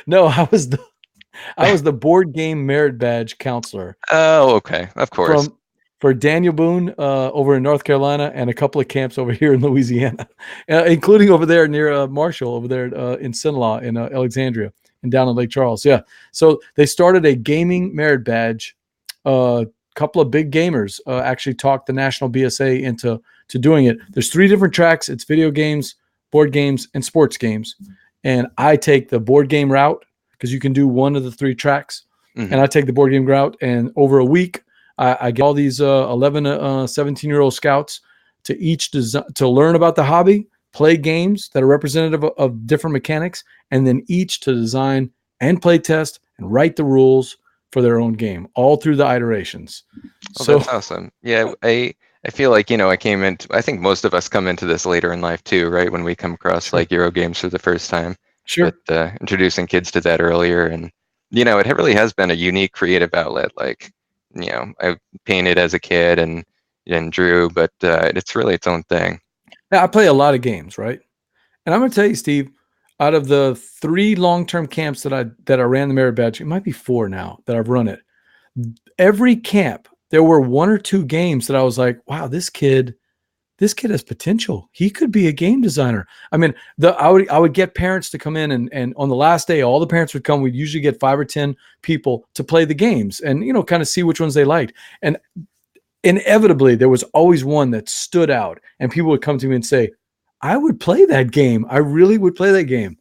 No, I was the board game merit badge counselor Oh, okay. Of course. for Daniel Boone over in North Carolina and a couple of camps over here in Louisiana, including over there near Marshall, over there in Sinlaw in Alexandria and down in Lake Charles. Yeah. So they started a gaming merit badge. A couple of big gamers actually talked the National BSA into doing it. There's 3 different tracks. It's video games, board games, and sports games. And I take the board game route because you can do one of the 3 tracks. Mm-hmm. And I take the board game route. And over a week, I get all these 11, 17-year-old scouts to each to learn about the hobby, play games that are representative of different mechanics, and then each to design and play test and write the rules for their own game, all through the iterations. Oh, so that's awesome. Yeah, I feel like, I think most of us come into this later in life too, right? When we come across like Euro games for the first time. Sure. But introducing kids to that earlier, and it really has been a unique creative outlet. Like, I painted as a kid and drew, but it's really its own thing. Now, I play a lot of games, right? And I'm going to tell you, Steve, out of the 3 long-term camps that I ran the merit badge, it might be 4 now that I've run it. Every camp, there were 1 or 2 games that I was like, wow, this kid has potential. He could be a game designer. I mean, I would get parents to come in, and on the last day, all the parents would come. We'd usually get 5 or 10 people to play the games and, kind of see which ones they liked. And inevitably, there was always one that stood out, and people would come to me and say, I would play that game. I really would play that game.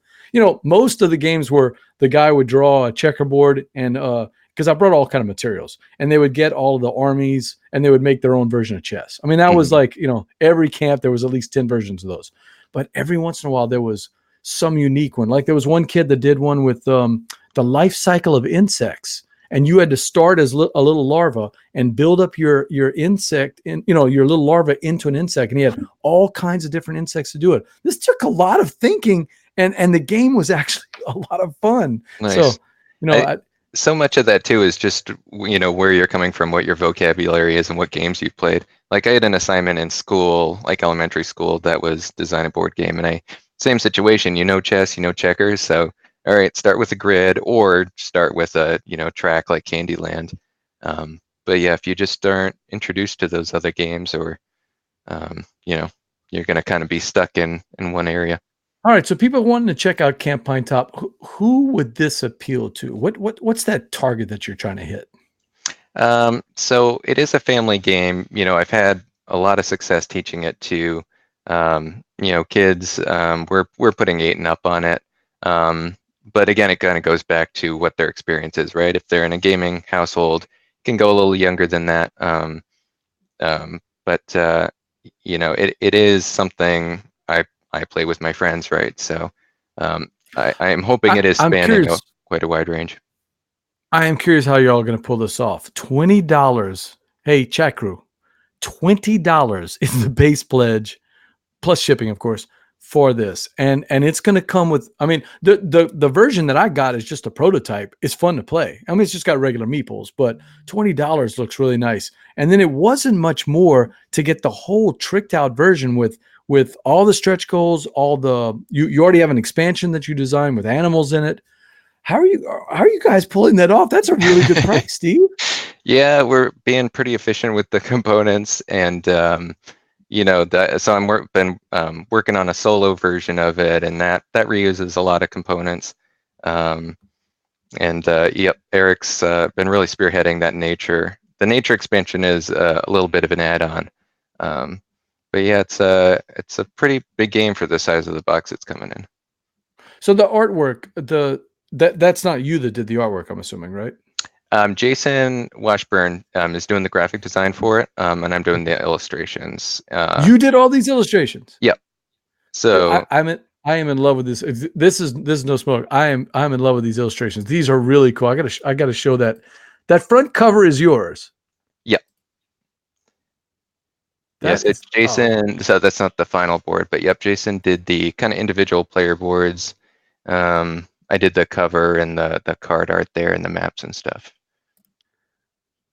Most of the games were the guy would draw a checkerboard and because I brought all kind of materials, and they would get all of the armies and they would make their own version of chess. I mean, that was like, every camp, there was at least 10 versions of those. But every once in a while, there was some unique one. Like there was one kid that did one with the life cycle of insects. And you had to start as a little larva and build up your insect, your little larva into an insect. And he had all kinds of different insects to do it. This took a lot of thinking, and the game was actually a lot of fun. Nice. So, so much of that too is just, where you're coming from, what your vocabulary is and what games you've played. Like I had an assignment in school, like elementary school, that was design a board game. And same situation, chess, checkers. So, all right, start with a grid or start with a, track like Candyland. But yeah, if you just aren't introduced to those other games, or, you're going to kind of be stuck in one area. All right, so people wanting to check out Camp Pinetop, who would this appeal to? What's that target that you're trying to hit? So it is a family game. I've had a lot of success teaching it to, kids. We're putting 8 and up on it. But again, it kind of goes back to what their experience is, right? If they're in a gaming household, it can go a little younger than that. But it is something I play with my friends, right? So I am hoping it is spanning quite a wide range. I am curious how y'all are going to pull this off. $20. Hey, chat crew, $20 is the base pledge, plus shipping, of course, for this. And it's going to come with, I mean, the version that I got is just a prototype. It's fun to play. I mean, it's just got regular meeples, but $20 looks really nice. And then it wasn't much more to get the whole tricked out version with all the stretch goals, you already have an expansion that you designed with animals in it. How are you guys pulling that off? That's a really good price, Steve. Yeah, we're being pretty efficient with the components, and so I'm been working on a solo version of it, and that reuses a lot of components. Yep, Eric's been really spearheading that nature. The nature expansion is a little bit of an add-on. But yeah, it's a pretty big game for the size of the box it's coming in. So the artwork, that's not you that did the artwork, I'm assuming, right? Jason Washburn is doing the graphic design for it, and I'm doing the illustrations. You did all these illustrations? Yep. So I am in love with this. This is no smoke. I'm in love with these illustrations. These are really cool. I gotta show that. That front cover is yours. Yep. Yes, it's Jason. So that's not the final board, but yep, Jason did the kind of individual player boards. I did the cover and the card art there and the maps and stuff.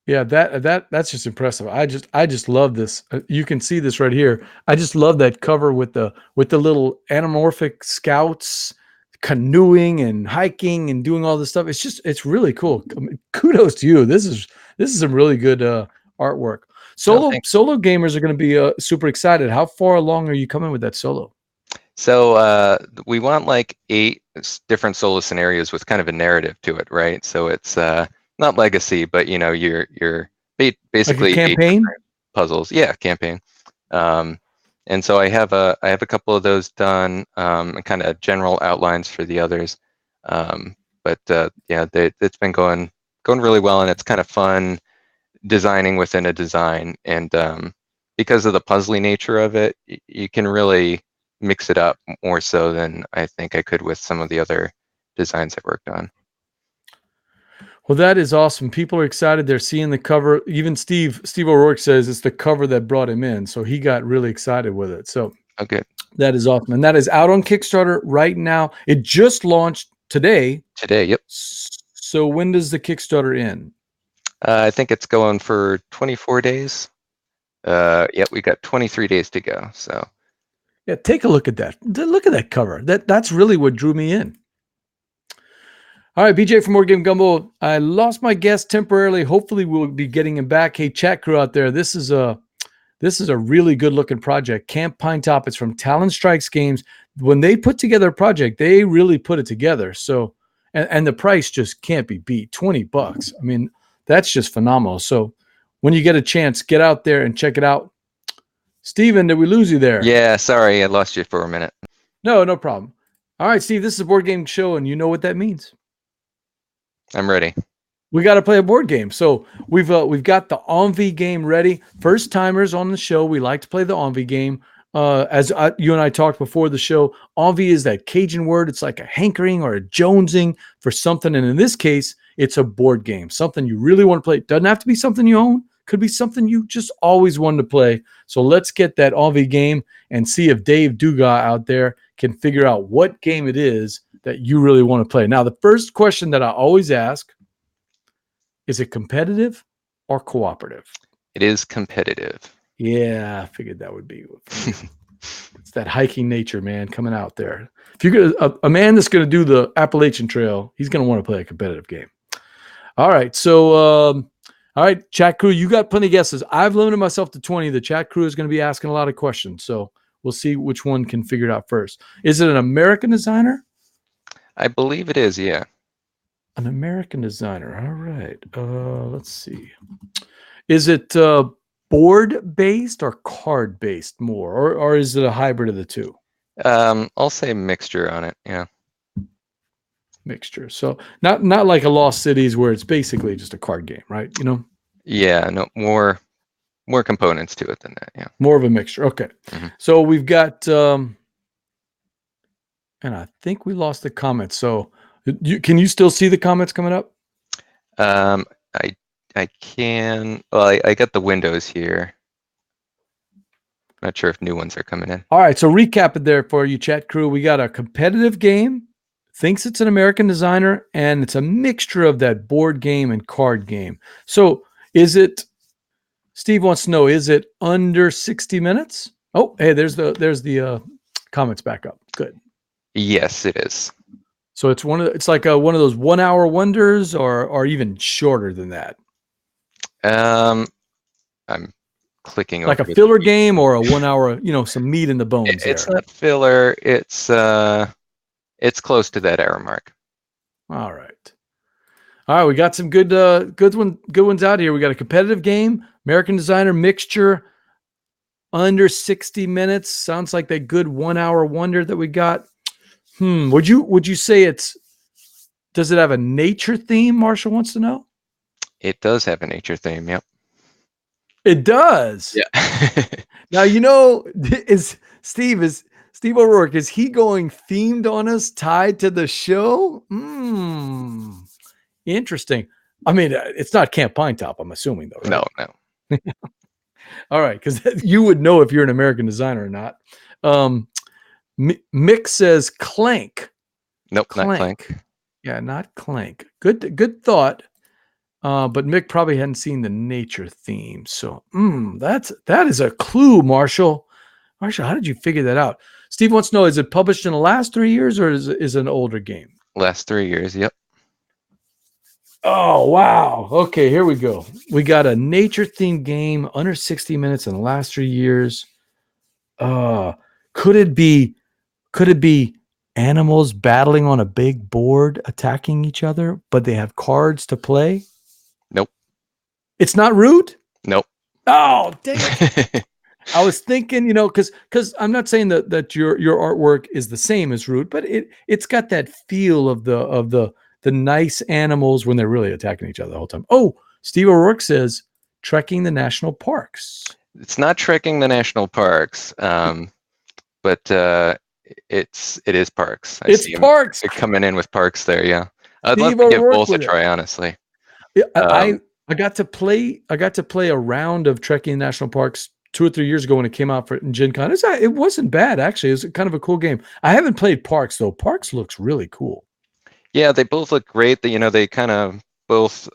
Yeah, that's just impressive. I just love this. You can see this right here. I just love that cover with the little anamorphic scouts canoeing and hiking and doing all this stuff. It's really cool. I mean, kudos to you. This is some really good artwork. Oh, thanks. Solo gamers are going to be super excited. How far along are you coming with that solo? So we want like 8 different solo scenarios with kind of a narrative to it, right? So it's not legacy, but you know, you're basically Like a 8 campaign? different puzzles. Yeah, campaign. Um, and so I have a couple of those done, and kind of general outlines for the others. But yeah, it's been going really well, and it's kind of fun designing within a design. And because of the puzzly nature of it, you can really mix it up more so than I think I could with some of the other designs I've worked on. Well, that is awesome. People are excited. They're seeing the cover. Even Steve O'Rourke says it's the cover that brought him in. So he got really excited with it. So Okay. that is awesome. And that is out on Kickstarter right now. It just launched today. Today, yep. So when does the Kickstarter end? I think it's going for 24 days. Yep, we got 23 days to go. So Yeah, take a look at that. Look at that cover. That's really what drew me in. All right, BJ from Board Game Gumbo. I lost my guest temporarily. Hopefully, we'll be getting him back. Hey, chat crew out there, this is a really good looking project. Camp Pinetop. It's from Talon Strikes Games. When they put together a project, they really put it together. So, and the price just can't be beat. $20. I mean, that's just phenomenal. So, when you get a chance, get out there and check it out. Steven, did we lose you there? yeah, sorry, I lost you for a minute. No problem. All right, Steve, this is a board game show, and you know what that means. I'm ready. We got to play a board game. So we've got the Envie game ready. First timers on the show, we like to play the Envie game. You and I talked before the show, Envie is that Cajun word. It's like a hankering or a jonesing for something. And in this case, it's a board game, something you really want to play. Doesn't have to be something you own. Could be something you just always wanted to play. So let's get that Envie game and see if Dave Dugas out there can figure out what game it is that you really want to play. Now, the first question that I always ask, is it competitive or cooperative? It is competitive. Yeah, I figured that would be. It's that hiking nature, man, coming out there. If you're gonna a man that's going to do the Appalachian Trail, he's going to want to play a competitive game. All right, so all right, chat crew, you got plenty of guesses. I've limited myself to 20. The chat crew is going to be asking a lot of questions, so we'll see which one can figure it out first. Is it an American designer? I believe it is, yeah. An American designer. All right. Let's see. Is it board-based or card-based more, or is it a hybrid of the two? I'll say mixture on it, yeah. Mixture. So not like a Lost Cities where it's basically just a card game, right? You know? Yeah, no, more components to it than that, yeah. More of a mixture. Okay. Mhm. So we've got, and I think we lost the comments. So can you still see the comments coming up? I can. Well, I got the windows here. Not sure if new ones are coming in. All right, so recap it there for you, chat crew. We got a competitive game, thinks it's an American designer, and it's a mixture of that board game and card game. So is it, Steve wants to know, is it under 60 minutes? Oh, hey, there's the comments back up. Good. Yes, it is. So it's it's like one of those 1 hour wonders or even shorter than that. I'm clicking Like over a filler game or a 1 hour, some meat in the bones. It's there. not filler. It's close to that hour mark. All right. We got some good ones out here. We got a competitive game, American designer mixture, under 60 minutes. Sounds like that good 1 hour wonder that we got. Would you say does it have a nature theme? Marshall wants to know. It does have a nature theme. Yep. It does. Yeah. Now, is Steve O'Rourke, is he going themed on us, tied to the show? Interesting. I mean, it's not Camp Pinetop, I'm assuming, though, right? No. All right, because you would know if you're an American designer or not. Mick says Clank. Nope, not Clank. Clank. Yeah, not Clank. Good thought. But Mick probably hadn't seen the nature theme. So that is a clue, Marshall. Marshall, how did you figure that out? Steve wants to know, is it published in the last 3 years or is it an older game? Last 3 years, yep. Oh, wow. Okay, here we go. We got a nature themed game under 60 minutes in the last 3 years. Could it be animals battling on a big board attacking each other, but they have cards to play? Nope. It's not Root? Nope. Oh, dang it. I was thinking, because I'm not saying that your artwork is the same as Root, but it's got that feel of the nice animals when they're really attacking each other the whole time. Oh, Steve O'Rourke says trekking the national parks. It's not trekking the national parks, but it is parks. It's parks. They're coming in with parks there. Yeah, I'd Steve love to give O'Rourke both a with it. try, honestly. Yeah, I got to play a round of trekking national parks 2 or 3 years ago when it came out for Gen Con. It wasn't bad, actually. It was kind of a cool game. I haven't played Parks, though. Parks looks really cool. Yeah, they both look great. They kind of both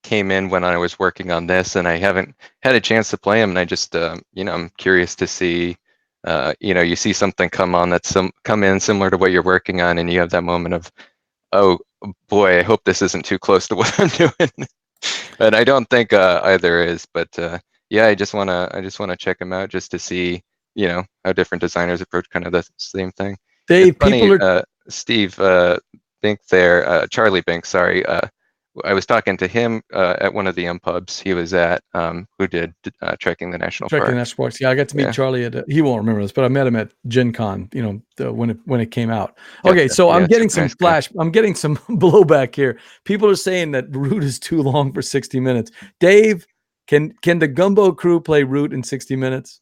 came in when I was working on this, and I haven't had a chance to play them. And I just, I'm curious to see, you see something come in similar to what you're working on, and you have that moment of, oh boy, I hope this isn't too close to what I'm doing. And I don't think either is, but yeah, I just wanna check them out just to see, how different designers approach kind of the same thing. Dave, It's funny, people are Steve Bink there, Charlie Bink, sorry. I was talking to him at one of the pubs he was at, who did trekking the national park. national parks. Yeah, I got to meet Charlie he won't remember this, but I met him at Gen Con, when it came out. Okay, Yep, so yeah, I'm getting some nice I'm getting some blowback here. People are saying that Root is too long for 60 minutes. Dave, can the Gumbo crew play Root in 60 minutes?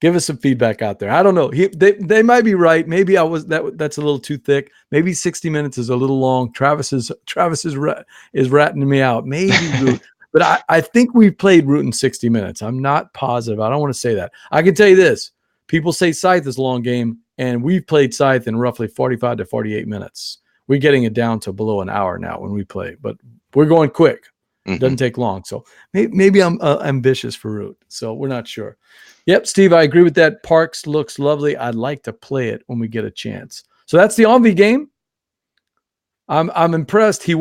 Give us some feedback out there. I don't know. They might be right. Maybe that's a little too thick. Maybe 60 minutes is a little long. Travis is ratting me out. Maybe Root. But I think we played Root in 60 minutes. I'm not positive. I don't want to say that. I can tell you this. People say Scythe is a long game, and we've played Scythe in roughly 45 to 48 minutes. We're getting it down to below an hour now when we play, but we're going quick. It doesn't take long. So maybe I'm ambitious for Root. So we're not sure. Yep, Steve, I agree with that. Parks looks lovely. I'd like to play it when we get a chance. So that's the Envie game. I'm impressed. He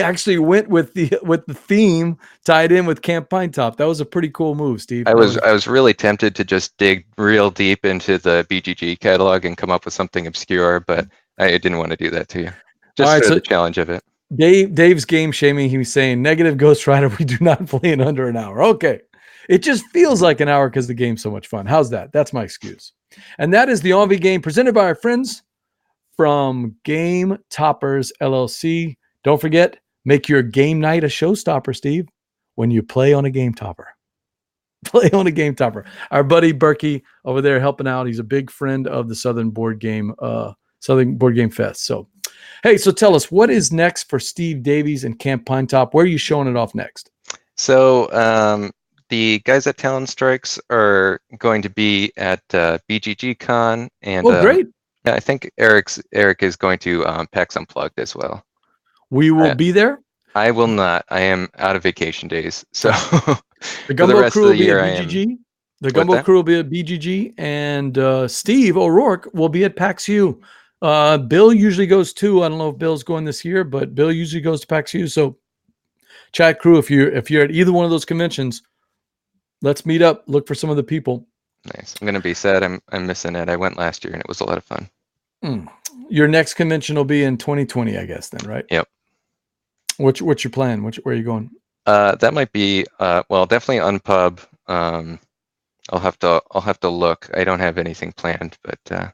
actually went with the theme tied in with Camp Pinetop. That was a pretty cool move, Steve. I was really tempted to just dig real deep into the BGG catalog and come up with something obscure, but I didn't want to do that to you. Just for the challenge of it. Dave's game shaming. He was saying negative Ghost Rider. We do not play in under an hour. Okay. It just feels like an hour because the game's so much fun. How's that? That's my excuse. And that is the Envie game presented by our friends from Game Toppers LLC. Don't forget, make your game night a showstopper, Steve, when you play on a Game Topper. Play on a Game Topper. Our buddy Berkey over there helping out. He's a big friend of the Southern Board Game Fest. So, hey, so tell us, what is next for Steve Davies and Camp Pinetop? Where are you showing it off next? So, the guys at Talon Strikes are going to be at BGG Con, and great! Yeah, I think Eric is going to PAX Unplugged as well. We will be there. I will not. I am out of vacation days, so the Gumbo crew will be at BGG. The Gumbo crew will be at BGG, and Steve O'Rourke will be at PAX U. Bill usually goes too. I don't know if Bill's going this year, but Bill usually goes to PAX U. So, chat crew, if you're at either one of those conventions, let's meet up. Look for some of the people. Nice. I'm gonna be sad. I'm missing it. I went last year and it was a lot of fun. Your next convention will be in 2020, I guess. Then, right? Yep. What's your plan? Where are you going? That might be definitely Unpub. I'll have to look. I don't have anything planned, but.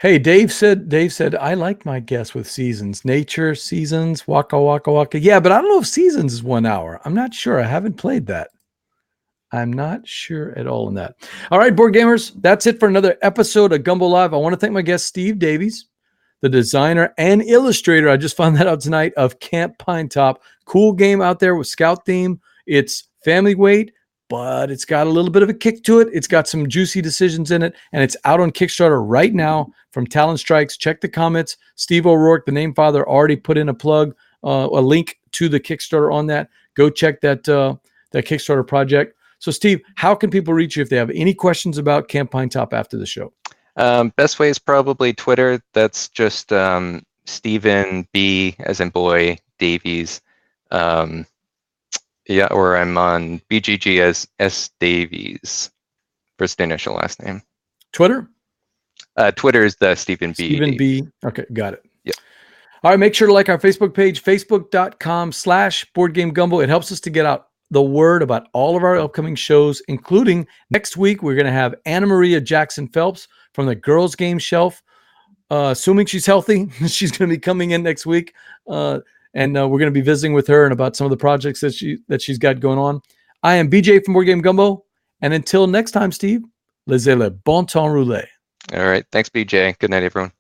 Hey, Dave said, I like my guess with seasons. Nature, seasons, waka, waka, waka. Yeah, but I don't know if seasons is 1 hour. I'm not sure. I haven't played that. I'm not sure at all on that. All right, board gamers, that's it for another episode of Gumbo Live. I want to thank my guest, Steve Davies, the designer and illustrator. I just found that out tonight, of Camp Pinetop. Cool game out there with Scout theme. It's family weight, but it's got a little bit of a kick to it. It's got some juicy decisions in it, and it's out on Kickstarter right now from Talon Strikes. Check the comments. Steve O'Rourke, the name father, already put in a plug, a link to the Kickstarter on that. Go check that that Kickstarter project. So, Steve, how can people reach you if they have any questions about Camp Pinetop after the show? Best way is probably Twitter. That's just Stephen B as in boy Davies. Yeah, or I'm on BGG as S Davies, first initial last name. Twitter? Twitter is the Stephen B. Stephen Davies. B. Okay, got it. Yep. All right, make sure to like our Facebook page, facebook.com/BoardGameGumbo. It helps us to get out the word about all of our upcoming shows, including next week, we're going to have Anna Maria Jackson Phelps from the Girls Game Shelf. Assuming she's healthy, she's going to be coming in next week. And we're going to be visiting with her and about some of the projects that she's got going on. I am BJ from Board Game Gumbo. And until next time, Steve, laissez le bon temps rouler. All right. Thanks, BJ. Good night, everyone.